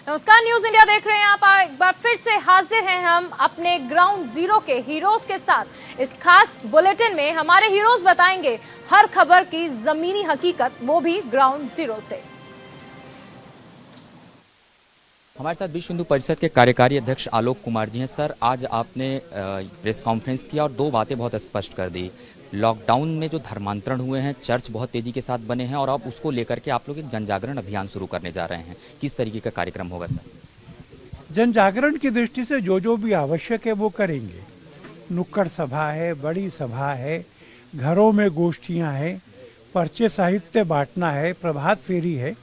नमस्कार, news India देख रहे हैं आप। एक बार फिर से हाजिर हैं हम अपने ग्राउंड जीरो के हीरोज के साथ। इस खास बुलेटिन में हमारे हीरोज बताएंगे हर खबर की जमीनी हकीकत, वो भी ग्राउंड जीरो से। हमारे साथ विश्व हिंदू परिषद के कार्यकारी अध्यक्ष आलोक कुमार जी हैं। सर, आज आपने प्रेस कॉन्फ्रेंस किया और दो बातें बहुत स्पष्ट कर दी। लॉकडाउन में जो धर्मांतरण हुए हैं, चर्च बहुत तेजी के साथ बने हैं और अब उसको लेकर के आप लोग एक जन जागरण अभियान शुरू करने जा रहे हैं। किस तरीके का कार्यक्रम होगा सर? जन जागरण की दृष्टि से जो भी आवश्यक है वो करेंगे। नुक्कड़ सभा है, बड़ी सभा है, घरों में गोष्ठियां हैं, पर्चे साहित्य बांटना है, प्रभात फेरी है।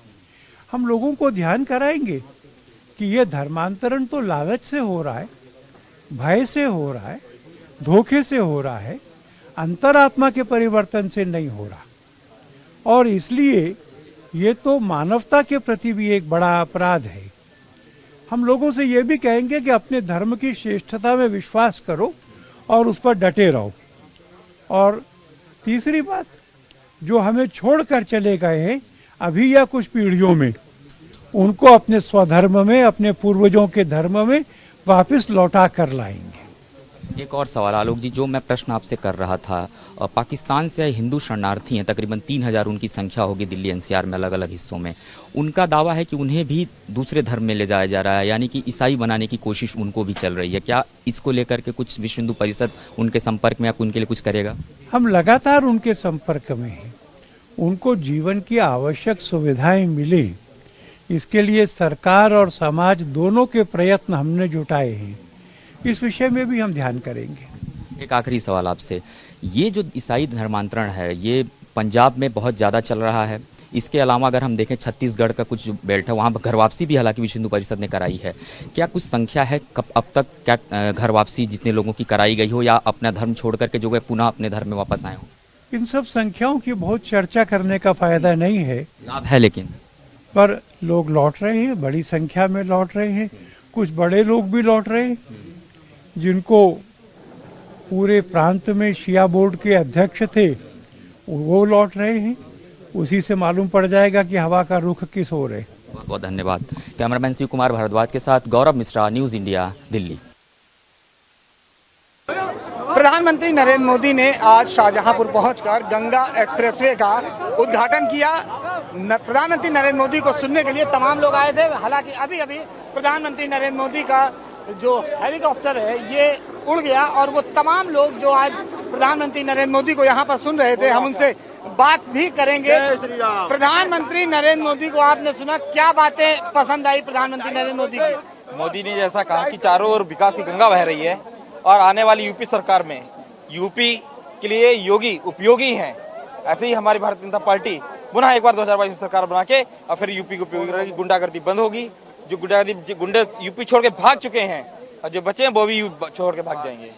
हम लोगों को ध्यान कराएंगे कि ये धर्मांतरण तो लालच से हो रहा है, भय से हो रहा है, धोखे से हो रहा है, अंतरात्मा के परिवर्तन से नहीं हो रहा। और इसलिए ये तो मानवता के प्रति भी एक बड़ा अपराध है। हम लोगों से ये भी कहेंगे कि अपने धर्म की श्रेष्ठता में विश्वास करो और उस पर डटे रहो। और तीसरी बात, जो हमें छोड़कर चले गए हैं अभी या कुछ पीढ़ियों में, उनको अपने स्वधर्म में, अपने पूर्वजों के धर्म में वापस लौटा कर लाएंगे। एक और सवाल आलोक जी, जो मैं प्रश्न आपसे कर रहा था, पाकिस्तान से आए हिंदू शरणार्थी हैं, तकरीबन 3000 उनकी संख्या होगी दिल्ली एनसीआर में अलग अलग हिस्सों में। उनका दावा है कि उन्हें भी दूसरे धर्म में ले जाया जा रहा है, यानी कि ईसाई बनाने की कोशिश उनको भी चल रही है। क्या इसको लेकर के कुछ विश्व हिंदू परिषद उनके संपर्क में या उनके लिए कुछ करेगा? हम लगातार उनके संपर्क में हैं। उनको जीवन की आवश्यक सुविधाएं मिले, इसके लिए सरकार और समाज दोनों के प्रयत्न हमने जुटाए हैं। इस विषय में भी हम ध्यान करेंगे। एक आखिरी सवाल आपसे, ये जो ईसाई धर्मांतरण है ये पंजाब में बहुत ज़्यादा चल रहा है। इसके अलावा अगर हम देखें छत्तीसगढ़ का कुछ बेल्ट है, वहाँ घर वापसी भी हालांकि विश्व हिंदू परिषद ने कराई है। क्या कुछ संख्या है कब अब तक क्या घर वापसी जितने लोगों की कराई गई हो या अपना धर्म छोड़ करके जो वे पुनः अपने धर्म में वापस आए हो? इन सब संख्याओं की बहुत चर्चा करने का फायदा नहीं है। लाभ है लेकिन, पर लोग लौट रहे हैं, बड़ी संख्या में लौट रहे हैं। कुछ बड़े लोग भी लौट रहे हैं, जिनको पूरे प्रांत में शिया बोर्ड के अध्यक्ष थे वो लौट रहे हैं। उसी से मालूम पड़ जाएगा कि हवा का रुख किस ओर है। बहुत बहुत धन्यवाद। कैमरामैन शिव कुमार भारद्वाज के साथ गौरव मिश्रा, न्यूज़ इंडिया, दिल्ली। प्रधानमंत्री नरेंद्र मोदी ने आज शाहजहांपुर पहुंचकर गंगा एक्सप्रेसवे का उद्घाटन किया। प्रधानमंत्री नरेंद्र मोदी को सुनने के लिए तमाम लोग आए थे। हालांकि अभी अभी प्रधानमंत्री नरेंद्र मोदी का जो हेलीकॉप्टर है ये उड़ गया और वो तमाम लोग जो आज प्रधानमंत्री नरेंद्र मोदी को यहाँ पर सुन रहे थे, हम उनसे बात भी करेंगे। प्रधानमंत्री नरेंद्र मोदी को आपने सुना, क्या बातें पसंद आई प्रधानमंत्री नरेंद्र मोदी की? मोदी ने जैसा कहा कि चारों ओर विकास की गंगा बह रही है और आने वाली यूपी सरकार में यूपी के लिए योगी उपयोगी हैं। ऐसे ही हमारी भारतीय जनता पार्टी पुनः एक बार 2022 में सरकार बना के और फिर यूपी को उपयोगी करेगी। गुंडागर्दी बंद होगी। जो गुंडे यूपी छोड़ के भाग चुके हैं और जो बचे हैं वो भी छोड़ के भाग जाएंगे।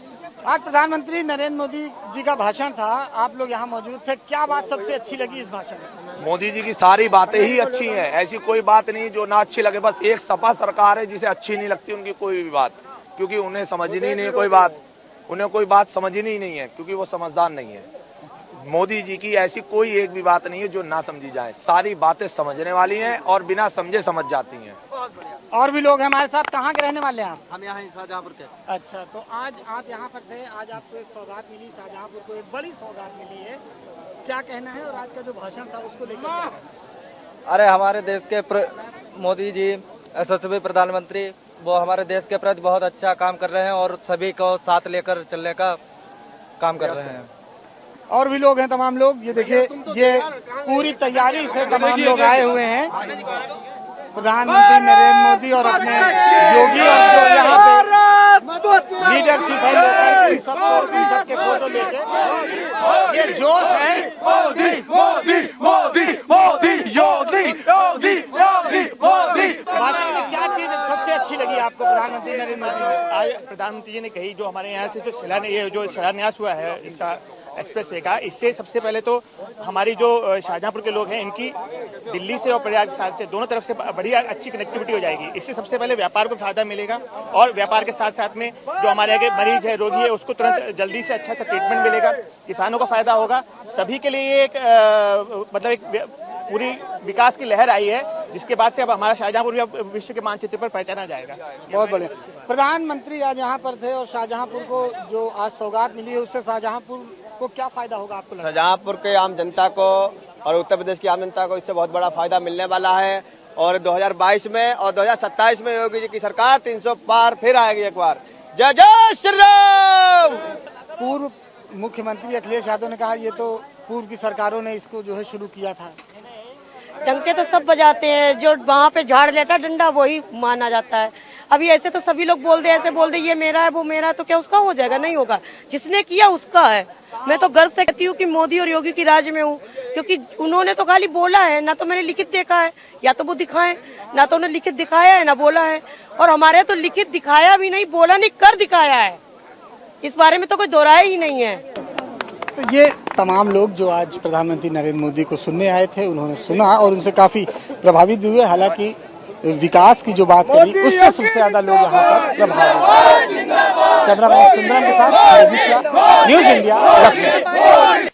आज प्रधानमंत्री नरेंद्र मोदी जी का भाषण था, आप लोग यहाँ मौजूद थे। क्या बात सबसे अच्छी लगी इस भाषण में? मोदी जी की सारी बातें ही अच्छी हैं, ऐसी कोई बात नहीं जो ना अच्छी लगे। बस एक सपा सरकार है जिसे अच्छी नहीं लगती उनकी कोई भी बात, क्योंकि उन्हें समझनी ही नहीं कोई बात, उन्हें कोई बात समझनी ही नहीं है, क्योंकि वो समझदार नहीं है। मोदी जी की ऐसी कोई एक भी बात नहीं है जो ना समझी जाए। सारी बातें समझने वाली हैं और बिना समझे समझ जाती हैं। और भी लोग हैं हमारे साथ। कहाँ के रहने वाले हैं आप? हम यहाँ शाहजहांपुर के। अच्छा, तो आज आप यहाँ पर थे, आज आपको एक सौगात मिली, शाहजहांपुर को एक बड़ी सौगात मिली है। क्या कहना है और आज का जो भाषण था उसको लेकर? अरे हमारे देश के मोदी जी यशस्वी प्रधानमंत्री, वो हमारे देश के प्रति बहुत अच्छा काम कर रहे हैं और सभी को साथ लेकर चलने का काम कर रहे हैं। और भी लोग हैं, तमाम लोग। ये देखिए, ये पूरी तैयारी से तमाम लोग आए हुए हैं। प्रधानमंत्री नरेंद्र मोदी और अपने योगी और जो यहाँ पे लीडरशिप है लोग, सबके फोटो लेके ये जोश है। मोदी मोदी मोदी मोदी योगी योगी योगी मोदी। क्या चीज सबसे अच्छी लगी आपको प्रधानमंत्री नरेंद्र मोदी ने? आज प्रधानमंत्री जी ने कही जो हमारे यहाँ से जो शिलान्यास हुआ है इसका एक्सप्रेसवे का, इससे सबसे पहले तो हमारी जो शाहजहांपुर के लोग हैं इनकी दिल्ली से और प्रयागराज से दोनों तरफ से बढ़िया अच्छी कनेक्टिविटी हो जाएगी। इससे सबसे पहले व्यापार को फायदा मिलेगा और व्यापार के साथ साथ में जो हमारे यहाँ के मरीज है, रोगी है, उसको तुरंत जल्दी से अच्छा ट्रीटमेंट मिलेगा। किसानों को फायदा होगा। सभी के लिए एक मतलब एक पूरी विकास की लहर आई है जिसके बाद से अब हमारा शाहजहांपुर भी अब विश्व के मानचित्र पर पहचाना जाएगा। बहुत बढ़िया। प्रधानमंत्री आज यहाँ पर थे और शाहजहांपुर को जो आज सौगात मिली है उससे शाहजहांपुर को क्या फायदा होगा आपको लगता है? शाहजहांपुर के आम जनता को और उत्तर प्रदेश की आम जनता को इससे बहुत बड़ा फायदा मिलने वाला है और 2022 में और 2027 में योगी जी की सरकार 300 पार फिर आएगी एक बार। जय जय श्री राम। पूर्व मुख्यमंत्री अखिलेश यादव ने कहा ये तो पूर्व की सरकारों ने इसको जो है शुरू किया था। डंके तो सब बजाते हैं, जो वहाँ पे झाड़ लेता है डंडा वही माना जाता है। अभी ऐसे तो सभी लोग बोल दे, ऐसे बोल दे ये मेरा है वो मेरा है, तो क्या उसका हो जाएगा? नहीं होगा। जिसने किया उसका है। मैं तो गर्व से कहती हूँ कि मोदी और योगी की राज में हूँ, क्योंकि उन्होंने तो खाली बोला है, ना तो मैंने लिखित देखा है, या तो वो दिखाए, ना तो उन्होंने लिखित दिखाया है ना बोला है। और हमारे तो लिखित दिखाया भी नहीं, बोला नहीं, कर दिखाया है। इस बारे में तो कोई दोहराया ही नहीं है। तो ये तमाम लोग जो आज प्रधानमंत्री नरेंद्र मोदी को सुनने आए थे, उन्होंने सुना और उनसे काफी प्रभावित भी हुए। हालांकि विकास की जो बात करी उससे सबसे ज्यादा लोग यहाँ पर प्रभावित। कैमरामैन सुंदरम के साथ R Mishra, News India, Lucknow.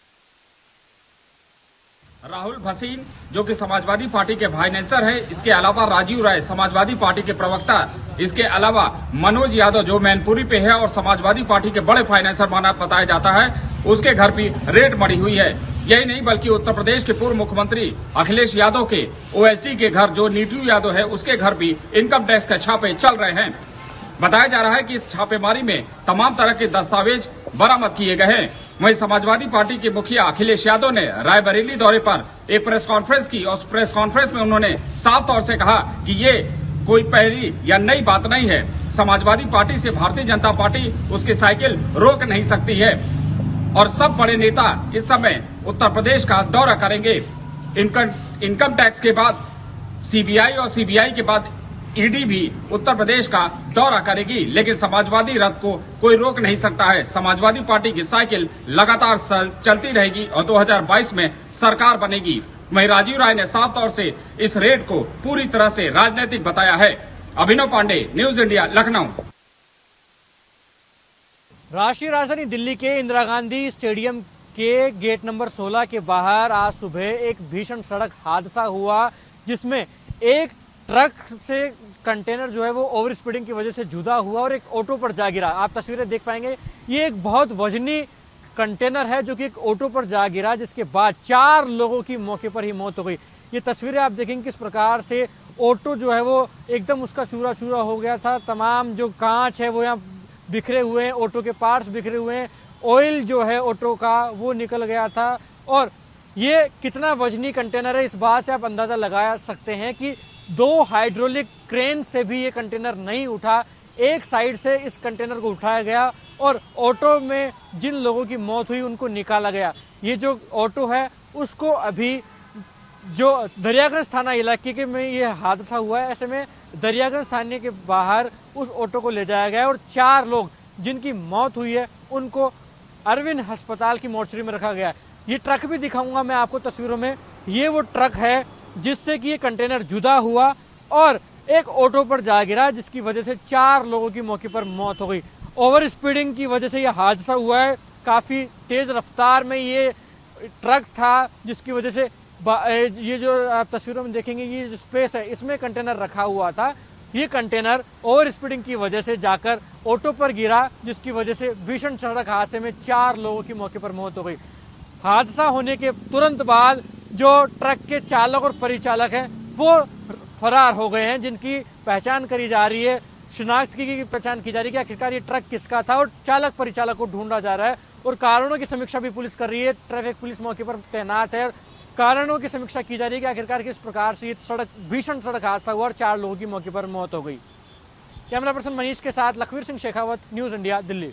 Rahul Bhasin जो कि समाजवादी पार्टी के फाइनेंसर है, इसके अलावा राजीव राय समाजवादी पार्टी के प्रवक्ता, इसके अलावा मनोज यादव जो मैनपुरी पे है और समाजवादी पार्टी के बड़े फाइनेंसर माना बताया जाता है, उसके घर भी रेड मड़ी हुई है। यही नहीं बल्कि उत्तर प्रदेश के पूर्व मुख्यमंत्री अखिलेश यादव के ओएसडी के घर जो नीतू यादव है उसके घर भी इनकम टैक्स के छापे चल रहे हैं। बताया जा रहा है कि इस छापेमारी में तमाम तरह के दस्तावेज बरामद किए गए हैं। वहीं समाजवादी पार्टी के मुखिया अखिलेश यादव ने रायबरेली दौरे पर एक प्रेस कॉन्फ्रेंस की और उस प्रेस कॉन्फ्रेंस में उन्होंने साफ तौर से कहा कि ये कोई पहली या नई बात नहीं है। समाजवादी पार्टी से भारतीय जनता पार्टी उसकी साइकिल रोक नहीं सकती है और सब बड़े नेता इस समय उत्तर प्रदेश का दौरा करेंगे। इनकम टैक्स के बाद सीबीआई और सीबीआई के बाद ईडी भी उत्तर प्रदेश का दौरा करेगी, लेकिन समाजवादी रथ को कोई रोक नहीं सकता है। समाजवादी पार्टी की साइकिल लगातार चलती रहेगी और 2022 में सरकार बनेगी। वहीं राजीव राय ने साफ तौर से इस रेड को पूरी तरह से राजनीतिक बताया है। अभिनव पांडे, न्यूज इंडिया, लखनऊ। राष्ट्रीय राजधानी दिल्ली के इंदिरा गांधी स्टेडियम के गेट नंबर 16 के बाहर आज सुबह एक भीषण सड़क हादसा हुआ, जिसमें एक ट्रक से कंटेनर जो है वो ओवर स्पीडिंग की वजह से जुदा हुआ और एक ऑटो पर जा गिरा। आप तस्वीरें देख पाएंगे, ये एक बहुत वजनी कंटेनर है जो कि एक ऑटो पर जा गिरा, जिसके बाद 4 लोगों की मौके पर ही मौत हो गई। ये तस्वीरें आप देखेंगे किस प्रकार से ऑटो जो है वो एकदम उसका चूरा चूरा हो गया था। तमाम जो कांच है वो यहाँ बिखरे हुए हैं, ऑटो के पार्ट्स बिखरे हुए हैं, ऑयल जो है ऑटो का वो निकल गया था। और ये कितना वजनी कंटेनर है, इस बात से आप अंदाजा लगा सकते हैं कि 2 हाइड्रोलिक क्रेन से भी ये कंटेनर नहीं उठा। एक साइड से इस कंटेनर को उठाया गया और ऑटो में जिन लोगों की मौत हुई उनको निकाला गया। ये जो ऑटो है उसको अभी जो दरियागंज थाना इलाके के में ये हादसा हुआ है, ऐसे में दरियागंज थाने के बाहर उस ऑटो को ले जाया गया और 4 लोग जिनकी मौत हुई है उनको अरविंद अस्पताल की मोर्चरी में रखा गया। ये ट्रक भी दिखाऊंगा मैं आपको तस्वीरों में। ये वो ट्रक है जिससे कि ये कंटेनर जुदा हुआ और एक ऑटो पर जा गिरा, जिसकी वजह से 4 लोगों की मौके पर मौत हो गई। ओवर स्पीडिंग की वजह से ये हादसा हुआ है। काफ़ी तेज़ रफ्तार में ये ट्रक था, जिसकी वजह से ये जो आप तस्वीरों में देखेंगे ये जो स्पेस है इसमें कंटेनर रखा हुआ था। ये कंटेनर ओवर स्पीडिंग की वजह से जाकर ऑटो पर गिरा, जिसकी वजह से भीषण सड़क हादसे में 4 लोगों की मौके पर मौत हो गई। हादसा होने के तुरंत बाद जो ट्रक के चालक और परिचालक हैं वो फरार हो गए हैं, जिनकी पहचान करी जा रही है, शिनाख्त की पहचान की जा रही है कि आखिरकार ये ट्रक किसका था और चालक परिचालक को ढूंढा जा रहा है। और कारणों की समीक्षा भी पुलिस कर रही है। ट्रैफिक पुलिस मौके पर तैनात है। कारणों की समीक्षा की जा रही है कि आखिरकार किस प्रकार से ये भीषण सड़क हादसा हुआ और 4 लोगों की मौके पर मौत हो गई। कैमरा पर्सन मनीष के साथ लखवीर सिंह शेखावत, न्यूज इंडिया, दिल्ली।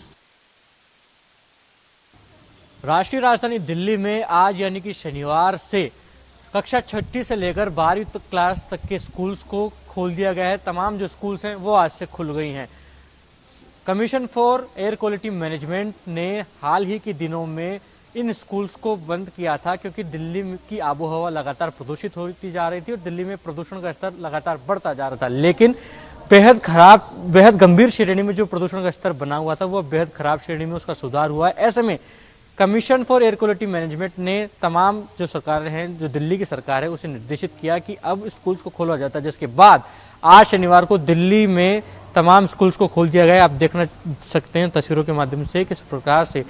राष्ट्रीय राजधानी दिल्ली में आज यानी कि शनिवार से कक्षा 6ठी से लेकर 12वीं क्लास तक के स्कूल्स को खोल दिया गया है। तमाम जो स्कूल्स हैं वो आज से खुल गई हैं। Commission for air quality management ने हाल ही के दिनों में इन स्कूल्स को बंद किया था, क्योंकि दिल्ली की आबोहवा लगातार प्रदूषित होती जा रही थी और दिल्ली में प्रदूषण का स्तर लगातार बढ़ता जा रहा था। लेकिन बेहद गंभीर श्रेणी में जो प्रदूषण का स्तर बना हुआ था वो बेहद खराब श्रेणी में उसका सुधार हुआ है। ऐसे में commission for air quality management ने तमाम जो सरकारें हैं, जो दिल्ली की सरकार है, उसे निर्देशित किया कि अब स्कूल्स को खोला जाता है, जिसके बाद आज शनिवार को दिल्ली में तमाम स्कूल्स को खोल दिया गया। आप देखना सकते हैं तस्वीरों के माध्यम से किस प्रकार से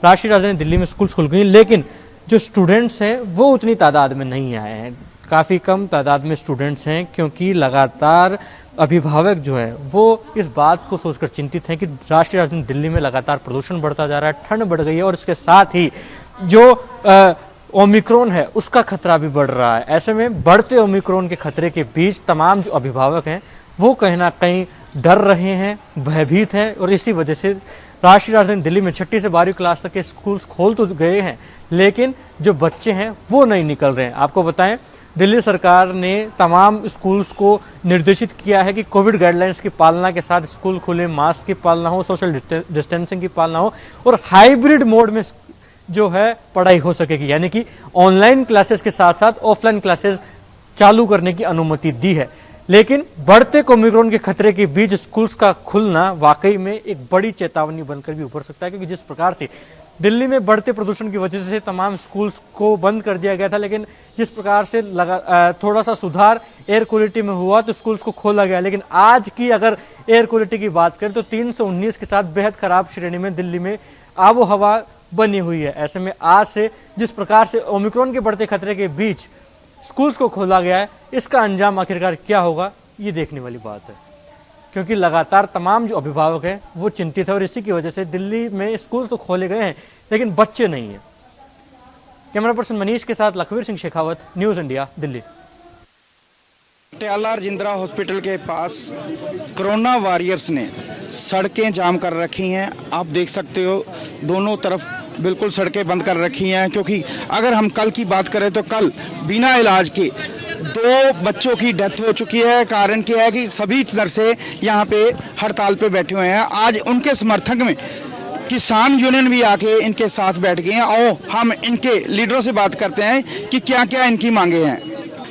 राष्ट्रीय राजधानी दिल्ली में स्कूल्स खुल गई, लेकिन जो स्टूडेंट्स हैं वो उतनी तादाद में नहीं आए हैं। काफ़ी कम तादाद में स्टूडेंट्स हैं, क्योंकि लगातार अभिभावक जो है वो इस बात को सोचकर चिंतित हैं कि राष्ट्रीय राजधानी दिल्ली में लगातार प्रदूषण बढ़ता जा रहा है, ठंड बढ़ गई है और इसके साथ ही जो ओमिक्रॉन है उसका खतरा भी बढ़ रहा है। ऐसे में बढ़ते ओमिक्रॉन के खतरे के बीच तमाम जो अभिभावक हैं वो कहीं ना कहीं डर रहे हैं, भयभीत हैं, और इसी वजह से राष्ट्रीय राजधानी दिल्ली में 6ठी से 12वीं क्लास तक के स्कूल्स खोल तो गए हैं, लेकिन जो बच्चे हैं वो नहीं निकल रहे हैं। आपको बताएं, दिल्ली सरकार ने तमाम स्कूल्स को निर्देशित किया है कि कोविड गाइडलाइंस की पालना के साथ स्कूल खुले, मास्क की पालना हो, सोशल डिस्टेंसिंग की पालना हो और हाइब्रिड मोड में जो है पढ़ाई हो सकेगी, यानी कि ऑनलाइन क्लासेस के साथ साथ ऑफलाइन क्लासेस चालू करने की अनुमति दी है। लेकिन बढ़ते ओमिक्रॉन के खतरे के बीच स्कूल्स का खुलना वाकई में एक बड़ी चेतावनी बनकर भी उभर सकता है, क्योंकि जिस प्रकार से दिल्ली में बढ़ते प्रदूषण की वजह से तमाम स्कूल्स को बंद कर दिया गया था, लेकिन जिस प्रकार से थोड़ा सा सुधार एयर क्वालिटी में हुआ तो स्कूल्स को खोला गया। लेकिन आज की अगर एयर क्वालिटी की बात करें तो 319 के साथ बेहद खराब श्रेणी में दिल्ली में आबो हवा बनी हुई है। ऐसे में आज से जिस प्रकार से ओमिक्रॉन के बढ़ते खतरे के बीच स्कूल्स को खोला गया है, इसका अंजाम आखिरकार क्या होगा ये देखने वाली बात है, क्योंकि लगातार तमाम जो अभिभावक हैं वो चिंतित है और इसी की वजह से दिल्ली में स्कूल्स तो खोले गए हैं लेकिन बच्चे नहीं हैं। कैमरा पर्सन मनीष के साथ Lakhvir Singh Shekhawat, news India, Delhi. Patiala Rajendra hospital के पास कोरोना वॉरियर्स ने सड़कें जाम कर रखी हैं। आप देख सकते हो दोनों तरफ बिल्कुल सड़कें बंद कर रखी हैं, क्योंकि अगर हम कल की बात करें तो कल बिना इलाज के 2 बच्चों की डेथ हो चुकी है। कारण क्या है कि सभी नर्सें यहाँ पे हड़ताल पे बैठे हुए हैं। आज उनके समर्थक में किसान यूनियन भी आके इनके साथ बैठ गए हैं। और हम इनके लीडरों से बात करते हैं कि क्या क्या इनकी मांगे हैं।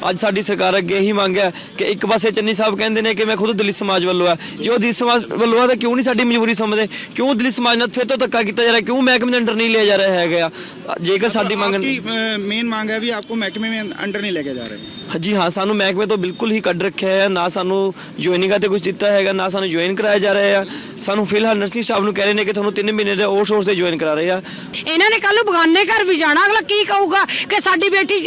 ਅੱਜ ਸਾਡੀ ਸਰਕਾਰ ਅੱਗੇ ਇਹੀ ਮੰਗ ਹੈ ਕਿ ਇੱਕ ਪਾਸੇ ਚੰਨੀ ਸਾਹਿਬ ਕਹਿੰਦੇ ਨੇ ਕਿ ਮੈਂ ਖੁਦ ਦਿੱਲੀ ਸਮਾਜ ਵੱਲੋਂ ਆ, ਜੋ ਦਿੱਲੀ ਸਮਾਜ ਵੱਲੋਂ ਆ ਤਾਂ ਕਿਉਂ ਨਹੀਂ ਸਾਡੀ ਮਜਬੂਰੀ ਸਮਝਦੇ, ਕਿਉਂ ਦਿੱਲੀ ਸਮਾਜ ਨਾਲ ਫਿਰ ਤੋਂ ਧੱਕਾ ਕੀਤਾ ਜਾ ਰਿਹਾ, ਕਿਉਂ ਮਹਿਕਮੇ ਦੇ ਅੰਡਰ ਨਹੀਂ ਲਿਆ ਜਾ ਰਿਹਾ ਹੈਗਾ। ਜੇਕਰ ਸਾਡੀ ਮੰਗ ਮੇਨ ਮੰਗ ਹੈ ਵੀ ਆਪਕੋ ਮਹਿਕਮੇ में अंडर नहीं लेके जा रहे। जी हाँ, सानू महकमे तो बिल्कुल ही कट रखे है, ना सानू ज्वाइनिंग का कुछ दिता है, ना सानू ज्वाइन कराया जा रहा है। सानू फिलहाल नर्सिंग स्टाफ ਨੂੰ ਕਹਿ ਰਹੇ ਨੇ ਕਿ ਤੁਹਾਨੂੰ 3 ਮਹੀਨੇ ਦੇ और सोर्स से ज्वाइन करा रहे हैं। ਇਹਨਾਂ ਨੇ ਕੱਲ ਬਗਾਨੇ ਘਰ ਵੀ ਜਾਣਾ, ਅਗਲਾ ਕੀ ਕਹੂਗਾ ਕਿ ਸਾਡੀ ਬੇਟੀ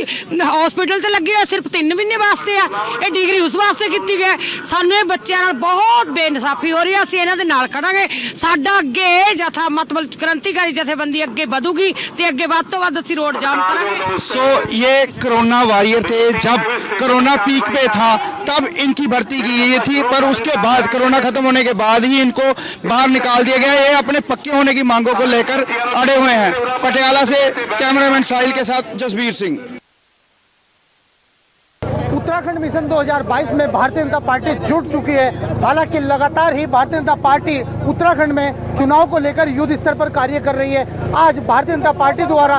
ਹਸਪੀਟਲ ਤੇ ਲੱਗੀ ਹੋਈ ਸਿਰਫ 3 ਮਹੀਨੇ ਵਾਸਤੇ ਆ, ਇਹ ਡਿਗਰੀ ਉਸ ਵਾਸਤੇ ਕੀਤੀ ਗਈ। ਸਾਨੂੰ ਇਹ ਬੱਚਿਆਂ ਨਾਲ ਬਹੁਤ ਬੇਇਨਸਾਫੀ ਹੋ ਰਹੀ ਹੈ, ਅਸੀਂ ਇਹਨਾਂ ਦੇ ਨਾਲ ਖੜਾਂਗੇ। ਸਾਡਾ ਅੱਗੇ ਜਥਾ ਮਤਲਬ ਕ੍ਰਾਂਤੀਕਾਰੀ ਜਥੇਬੰਦੀ ਅੱਗੇ ਵਧੂਗੀ ਤੇ ਅੱਗੇ ਵੱਧ ਤੋਂ ਵੱਧ ਅਸੀਂ रोड जाम करेंगे। सो ये कोरोना वॉरियर थे, जब कोरोना पीक पे था तब इनकी भर्ती की गई थी, पर उसके बाद कोरोना खत्म होने के बाद ही इनको बाहर निकाल दिया गया। ये अपने पक्के होने की मांगों को लेकर अड़े हुए हैं। पटियाला से कैमरामैन साहिल के साथ जसबीर सिंह। उत्तराखंड मिशन 2022 में भारतीय जनता पार्टी जुट चुकी है। हालांकि लगातार ही भारतीय जनता पार्टी उत्तराखंड में चुनाव को लेकर युद्ध स्तर पर कार्य कर रही है। आज भारतीय जनता पार्टी द्वारा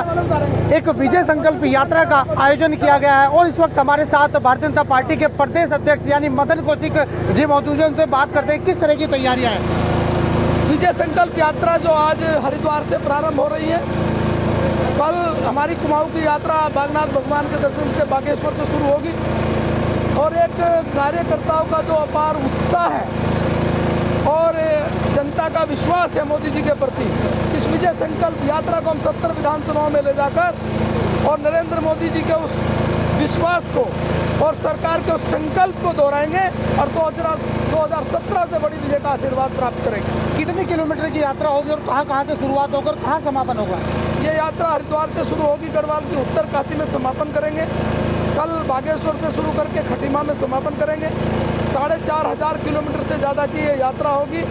एक विजय संकल्प यात्रा का आयोजन किया गया है और इस वक्त हमारे साथ भारतीय जनता पार्टी के प्रदेश अध्यक्ष यानी मदन कौशिक जी मौजूद हैं। उनसे बात करते हैं किस तरह की तैयारियां हैं। विजय संकल्प यात्रा जो आज हरिद्वार से प्रारंभ हो रही है, कल हमारी कुमाऊं की यात्रा बागनाथ भगवान के दर्शन से बागेश्वर से शुरू होगी और एक कार्यकर्ताओं का जो अपार उत्साह है और जनता का विश्वास है मोदी जी के प्रति, इस विजय संकल्प यात्रा को हम 70 विधानसभाओं में ले जाकर और नरेंद्र मोदी जी के उस विश्वास को और सरकार के उस संकल्प को दोहराएंगे और 2017 से बड़ी विजय का आशीर्वाद प्राप्त करेंगे। कितने किलोमीटर की यात्रा होगी और कहाँ से शुरुआत होकर कहाँ समापन होगा? ये यात्रा हरिद्वार से शुरू होगी, गढ़वाल की उत्तर काशी में समापन करेंगे, कल बागेश्वर से शुरू करके खटीमा में समापन करेंगे। 4500 किलोमीटर से ज़्यादा की ये यात्रा होगी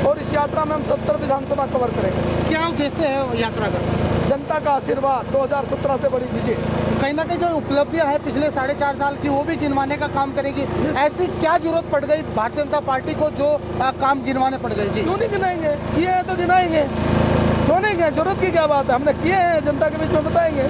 और इस यात्रा में हम 70 विधानसभा कवर करेंगे। क्या उद्देश्य है यात्रा का? जनता का आशीर्वाद, 2017 से बड़ी विजय। कहीं ना कहीं जो उपलब्धियां हैं पिछले 4.5 साल की वो भी गिनवाने का काम करेगी। ऐसी क्या जरूरत पड़ गई भारतीय जनता पार्टी को जो काम गिनवाने पड़ गए? जी क्यों नहीं गिनाएंगे, किए हैं तो गिनाएंगे, क्यों नहीं गए, जरूरत की क्या बात है, हमने किए हैं, जनता के बीच में बताएंगे।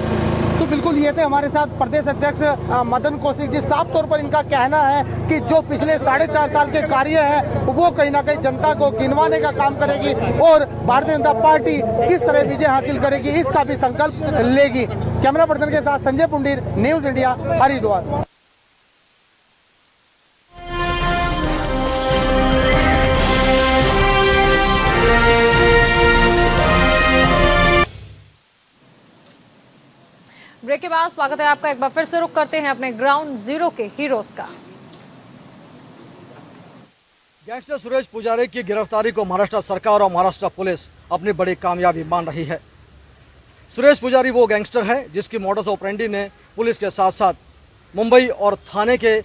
तो बिल्कुल ये थे हमारे साथ प्रदेश अध्यक्ष मदन कौशिक जी। साफ तौर पर इनका कहना है कि जो पिछले 4.5 साल के कार्य है वो कहीं ना कहीं जनता को गिनवाने का काम करेगी और भारतीय जनता पार्टी किस तरह विजय हासिल करेगी इसका भी संकल्प लेगी। कैमरा पर्सन के साथ Sanjay Pundir, News India, Haridwar. Break के बाद स्वागत है आपका। एक बार फिर से रुक करते हैं अपने ग्राउंड जीरो के हीरोज का। गैंगस्टर सुरेश पुजारी की गिरफ्तारी को महाराष्ट्र सरकार और महाराष्ट्र पुलिस अपनी बड़ी कामयाबी मान रही है। सुरेश पुजारी वो गैंगस्टर है जिसकी मॉडस ऑपरेंडी ने पुलिस के साथ साथ मुंबई और थाने के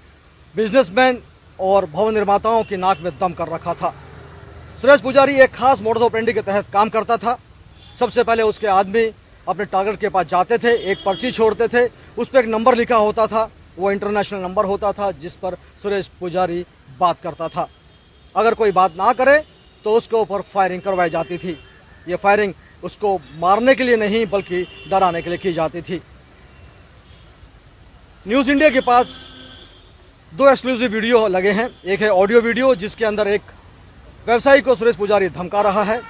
बिजनेसमैन और भवन निर्माताओं की नाक में दम कर रखा था। सुरेश पुजारी एक खास मॉडस ऑपरेंडी के तहत काम करता था। सबसे पहले उसके आदमी अपने टारगेट के पास जाते थे, एक पर्ची छोड़ते थे, उस पर एक नंबर लिखा होता था, वो इंटरनेशनल नंबर होता था जिस पर सुरेश पुजारी बात करता था। अगर कोई बात ना करे तो उसके ऊपर फायरिंग करवाई जाती थी। ये फायरिंग उसको मारने के लिए नहीं बल्कि डराने के लिए की जाती थी। न्यूज़ इंडिया के पास 2 एक्सक्लूसिव वीडियो लगे हैं। एक है ऑडियो वीडियो जिसके अंदर एक व्यवसायी को सुरेश पुजारी धमका रहा है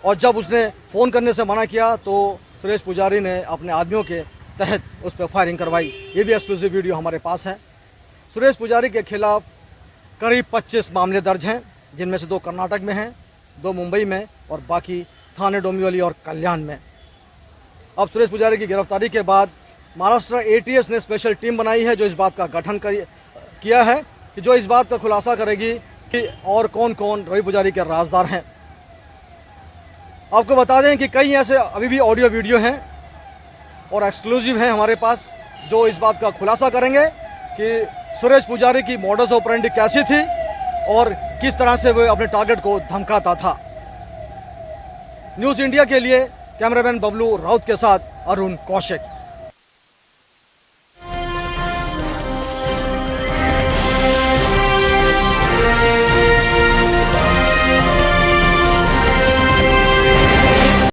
और जब उसने फ़ोन करने से मना किया तो सुरेश पुजारी ने अपने आदमियों के तहत उस पर फायरिंग करवाई। ये भी एक्सक्लूसिव वीडियो हमारे पास है। सुरेश पुजारी के खिलाफ करीब 25 मामले दर्ज हैं जिनमें से 2 कर्नाटक में हैं, 2 मुंबई में और बाकी थाने डोंबिवली और कल्याण में। अब सुरेश पुजारी की गिरफ्तारी के बाद महाराष्ट्र ATS ने स्पेशल टीम बनाई है जो इस बात का गठन किया है कि जो इस बात का खुलासा करेगी कि और कौन कौन रवि पुजारी के राजदार हैं। आपको बता दें कि कई ऐसे अभी भी ऑडियो वीडियो हैं और एक्सक्लूसिव हैं हमारे पास जो इस बात का खुलासा करेंगे कि सुरेश पुजारी की मॉडस ऑपरेंडी कैसी थी और किस तरह से वो अपने टारगेट को धमकाता था। न्यूज़ इंडिया के लिए कैमरामैन बबलू राउत के साथ अरुण कौशिक।